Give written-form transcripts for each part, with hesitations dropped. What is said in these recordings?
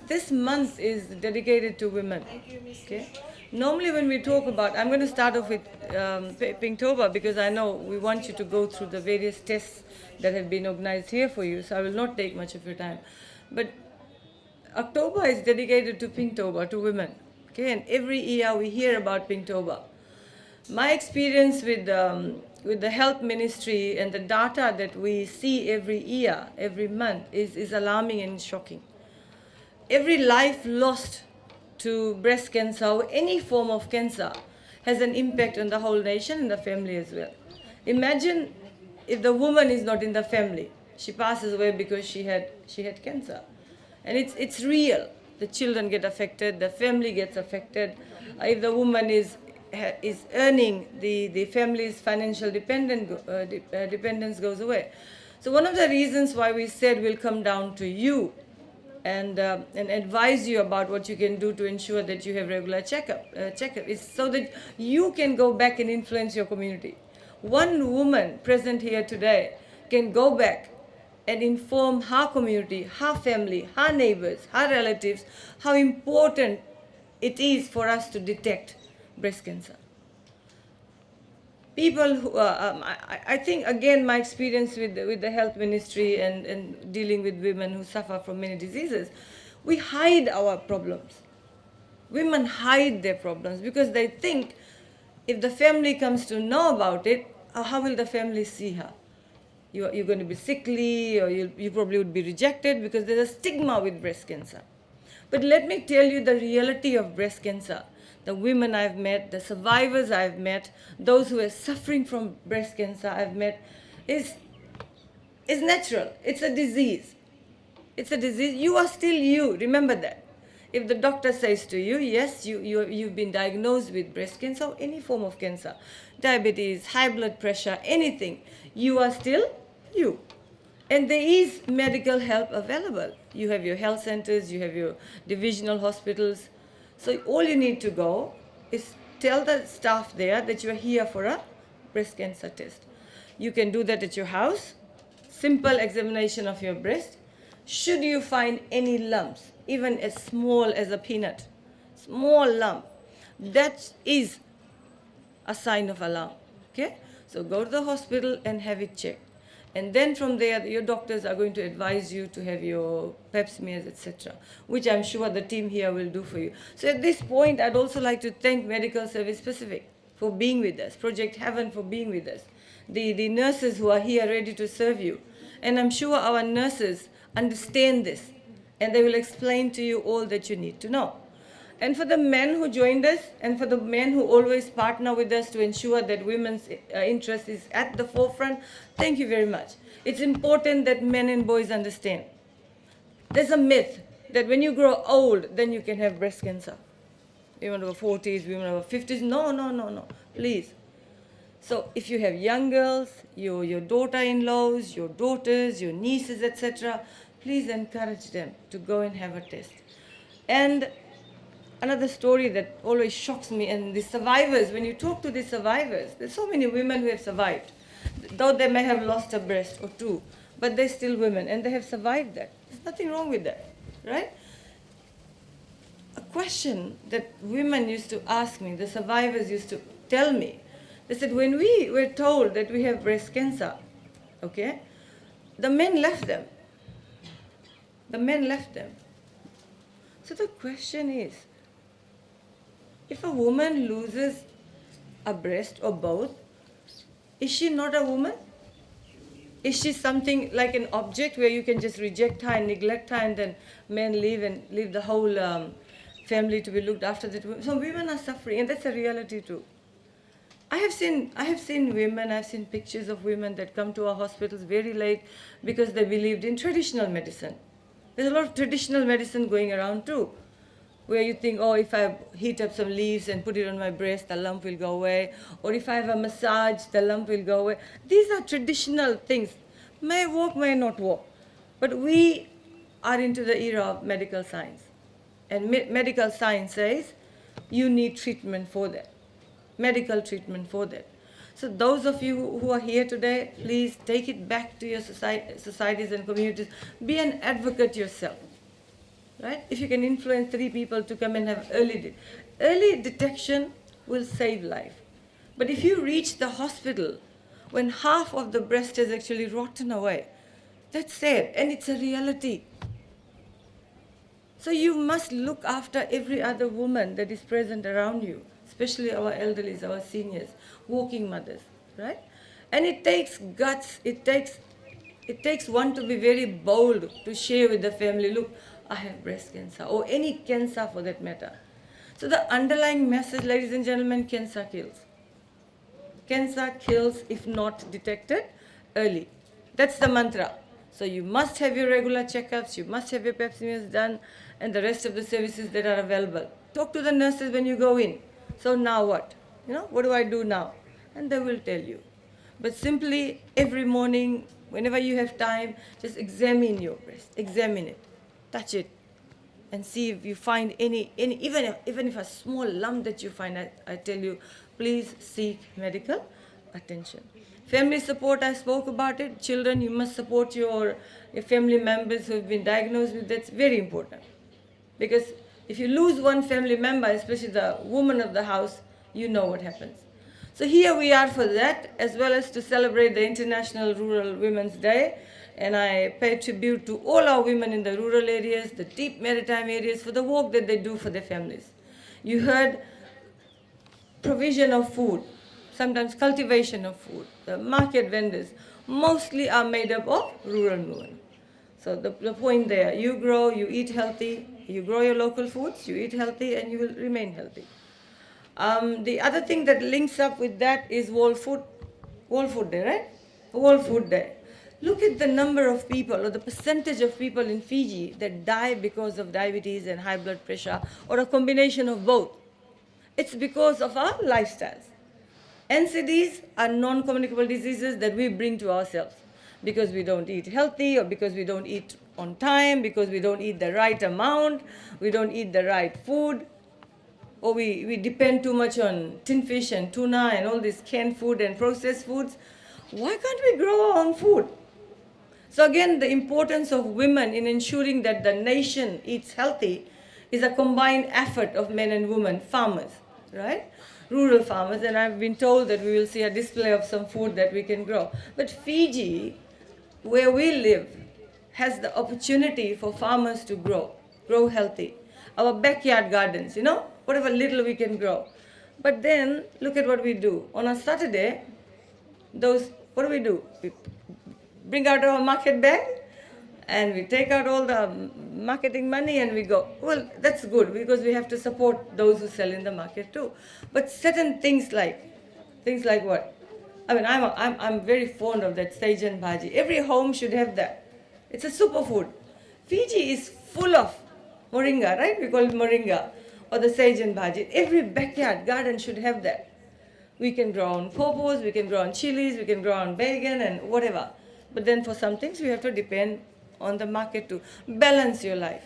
this month is dedicated to women. Okay. Normally, when we talk about, I'm going to start off with Pinktober because I know we want you to go through the various tests that have been organized here for you. So I will not take much of your time, but October is dedicated to Pinktober, to women. Okay, and every year we hear about Pinktober. My experience with the health ministry and the data that we see every year, every month, is alarming and shocking. Every life lost to breast cancer or any form of cancer has an impact on the whole nation and the family as well. Imagine if the woman is not in the family, she passes away because she had cancer, and it's real. The children get affected, the family gets affected. If the woman is earning, the family's financial dependence goes away. So one of the reasons why we said we'll come down to you and advise you about what you can do to ensure that you have regular checkup is so that you can go back and influence your community. One woman present here today can go back and inform her community, her family, her neighbors, her relatives, how important it is for us to detect breast cancer. People who, I think, again, my experience with the health ministry and dealing with women who suffer from many diseases, we hide our problems. Women hide their problems because they think if the family comes to know about it, how will the family see her? You're going to be sickly, or you probably would be rejected because there's a stigma with breast cancer. But let me tell you the reality of breast cancer. The women I've met, the survivors I've met, those who are suffering from breast cancer I've met, is natural. It's a disease. It's a disease. You are still you. Remember that. If the doctor says to you, yes, you've been diagnosed with breast cancer or any form of cancer, diabetes, high blood pressure, anything, you are still you. And there is medical help available. You have your health centers, you have your divisional hospitals. So all you need to go is tell the staff there that you are here for a breast cancer test. You can do that at your house. Simple examination of your breast. Should you find any lumps, even as small as a peanut, small lump, that is a sign of alarm. Okay? So go to the hospital and have it checked. And then from there, your doctors are going to advise you to have your pap smears, etc., which I'm sure the team here will do for you. So at this point, I'd also like to thank Medical Service Pacific for being with us, Project Heaven for being with us, the nurses who are here ready to serve you. And I'm sure our nurses understand this, and they will explain to you all that you need to know. And for the men who joined us, and for the men who always partner with us to ensure that women's interest is at the forefront, thank you very much. It's important that men and boys understand. There's a myth that when you grow old, then you can have breast cancer. Women over 40s, women over 50s. No. Please. So if you have young girls, your daughter-in-laws, your daughters, your nieces, etc., please encourage them to go and have a test. And another story that always shocks me, and the survivors, when you talk to the survivors, there's so many women who have survived. Though they may have lost a breast or two, but they're still women, and they have survived that. There's nothing wrong with that, right? A question that women used to ask me, the survivors used to tell me, they said, when we were told that we have breast cancer, okay, the men left them. The men left them. So the question is, if a woman loses a breast or both, is she not a woman? Is she something like an object where you can just reject her and neglect her, and then men leave and leave the whole family to be looked after? So women are suffering, and that's a reality too. I have seen women, I've seen pictures of women that come to our hospitals very late because they believed in traditional medicine. There's a lot of traditional medicine going around too, where you think, oh, if I heat up some leaves and put it on my breast, the lump will go away. Or if I have a massage, the lump will go away. These are traditional things. May work, may not work. But we are into the era of medical science. And medical science says you need treatment for that. Medical treatment for that. So those of you who are here today, please take it back to your societies and communities. Be an advocate yourself. right? If you can influence 3 people to come and have early detection will save life. But if you reach the hospital when half of the breast is actually rotten away, that's sad, and it's a reality. So you must look after every other woman that is present around you, especially our elderlies, our seniors, working mothers, right? And it takes guts, it takes one to be very bold to share with the family, look, I have breast cancer, or any cancer for that matter. So the underlying message, ladies and gentlemen, cancer kills. Cancer kills if not detected early. That's the mantra. So you must have your regular checkups, you must have your pap smears done, and the rest of the services that are available. Talk to the nurses when you go in. So now what? What do I do now? And they will tell you. But simply every morning, whenever you have time, just examine your breast, examine it, touch it, and see if you find any even if a small lump that you find, I tell you, please seek medical attention. Family support, I spoke about it. Children, you must support your family members who have been diagnosed with that. It's very important. Because if you lose one family member, especially the woman of the house, you know what happens. So here we are for that, as well as to celebrate the International Rural Women's Day. And I pay tribute to all our women in the rural areas, the deep maritime areas, for the work that they do for their families. You heard provision of food, sometimes cultivation of food. The market vendors mostly are made up of rural women. So the point there, you grow, you eat healthy, you grow your local foods, you eat healthy, and you will remain healthy. The other thing that links up with that is World Food Day, right? World Food Day. Look at the number of people, or the percentage of people in Fiji that die because of diabetes and high blood pressure, or a combination of both. It's because of our lifestyles. NCDs are non-communicable diseases that we bring to ourselves because we don't eat healthy, or because we don't eat on time, because we don't eat the right amount, we don't eat the right food, or we depend too much on tin fish and tuna and all this canned food and processed foods. Why can't we grow our own food? So again, the importance of women in ensuring that the nation eats healthy is a combined effort of men and women, farmers, right? Rural farmers, and I've been told that we will see a display of some food that we can grow. But Fiji, where we live, has the opportunity for farmers to grow healthy. Our backyard gardens, whatever little we can grow. But then, look at what we do. On a Saturday, what do? We bring out our market bag, and we take out all the marketing money and we go. Well, that's good, because we have to support those who sell in the market too. But certain things like what? I mean, I'm very fond of that Fijian bhaji. Every home should have that. It's a superfood. Fiji is full of moringa, right? We call it moringa, or the Fijian bhaji. Every backyard garden should have that. We can grow on pawpaws, we can grow on chilies, we can grow on bacon and whatever. But then for some things we have to depend on the market to balance your life.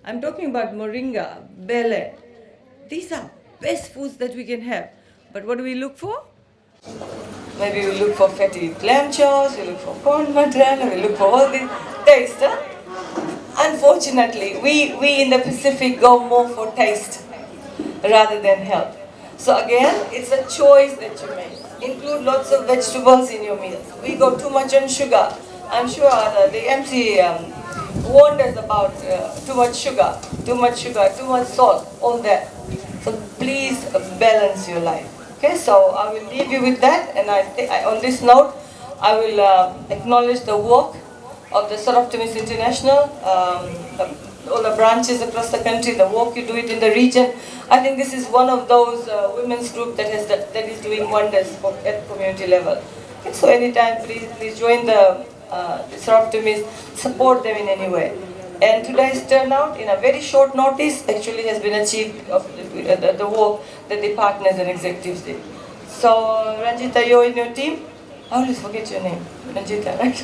I'm talking about moringa, bele. These are best foods that we can have. But what do we look for? Maybe we look for fatty lamb chops, we look for corn mutton, we look for all the taste. Unfortunately, we in the Pacific go more for taste rather than health. So again, it's a choice that you make. Include lots of vegetables in your meals. We go too much on sugar. I'm sure the MC warned us about too much sugar, too much salt, all that. So please balance your life. Okay, so I will leave you with that, and on this note, I will acknowledge the work of the Optimist International, all the branches across the country, the work you do it in the region. I think this is one of those women's group that is doing wonders at community level. Okay, so anytime, please join the Optimist, support them in any way. And today's turnout, in a very short notice, actually has been achieved of the work that the partners and executives did. So, Ranjita, you're in your team? I always forget your name. Ranjita, right?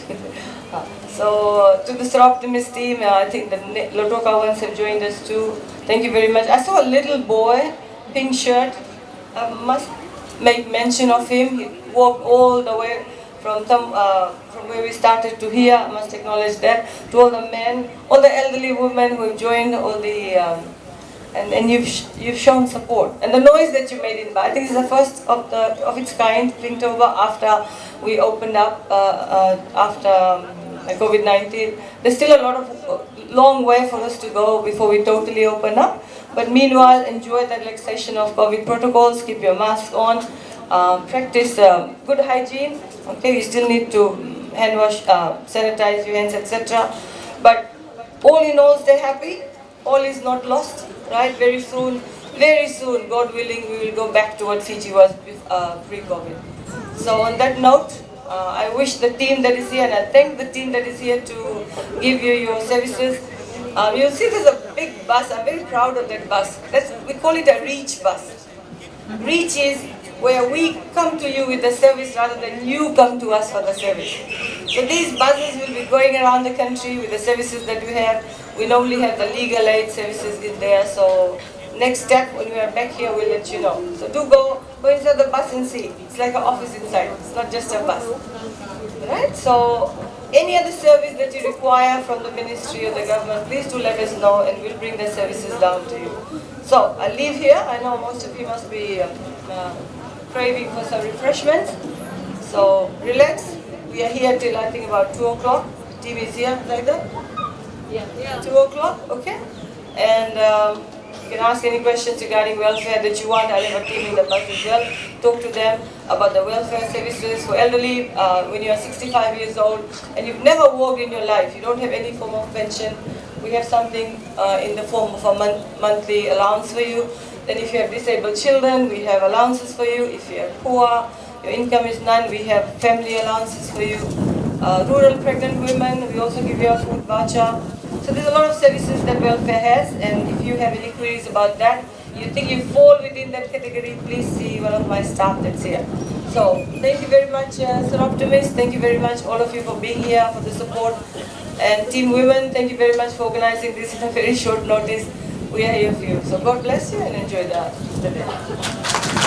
So, to the Optimist team, I think the Lotoka ones have joined us too. Thank you very much. I saw a little boy, pink shirt. I must make mention of him. He walked all the way from where we started to here. I must acknowledge that. To all the men, all the elderly women who have joined, all the and you've shown support. And the noise that you made in Ba, I think this is the first of its kind, Pinktober, after we opened up after COVID-19. There's still a lot of long way for us to go before we totally open up. But meanwhile, enjoy the relaxation of COVID protocols. Keep your mask on. Practice good hygiene. Okay, you still need to hand wash, sanitize your hands, etc. But all in all, stay happy. All is not lost, right? Very soon, God willing, we will go back to what Fiji was pre-COVID. So on that note, I wish the team that is here, and I thank the team that is here to give you your services. You'll see there's a big bus. I'm very proud of that bus. We call it a reach bus. Reach is where we come to you with the service rather than you come to us for the service. So these buses will be going around the country with the services that we have. We normally have the legal aid services in there. So next step, when we are back here, we'll let you know. So do go inside the bus and see. It's like an office inside. It's not just a bus. Right? So any other service that you require from the ministry or the government, please do let us know and we'll bring the services down to you. So I'll leave here. I know most of you must be craving for some refreshments. So relax. We are here till I think about 2 o'clock. The team is here, like that? Yeah. 2 o'clock, okay? And you can ask any questions regarding welfare that you want. I'll have a team in the bus as well. Talk to them about the welfare services for elderly. When you are 65 years old and you've never worked in your life, you don't have any form of pension, we have something in the form of a monthly allowance for you. Then if you have disabled children, we have allowances for you. If you are poor, your income is none, we have family allowances for you. Rural pregnant women, we also give you a food voucher. So there's a lot of services that welfare has, and if you have any queries about that, you think you fall within that category, please see one of my staff that's here. So thank you very much, Sir Optimist. Thank you very much, all of you, for being here, for the support. And Team Women, thank you very much for organizing this in a very short notice. We are here for you. So God bless you and enjoy the day.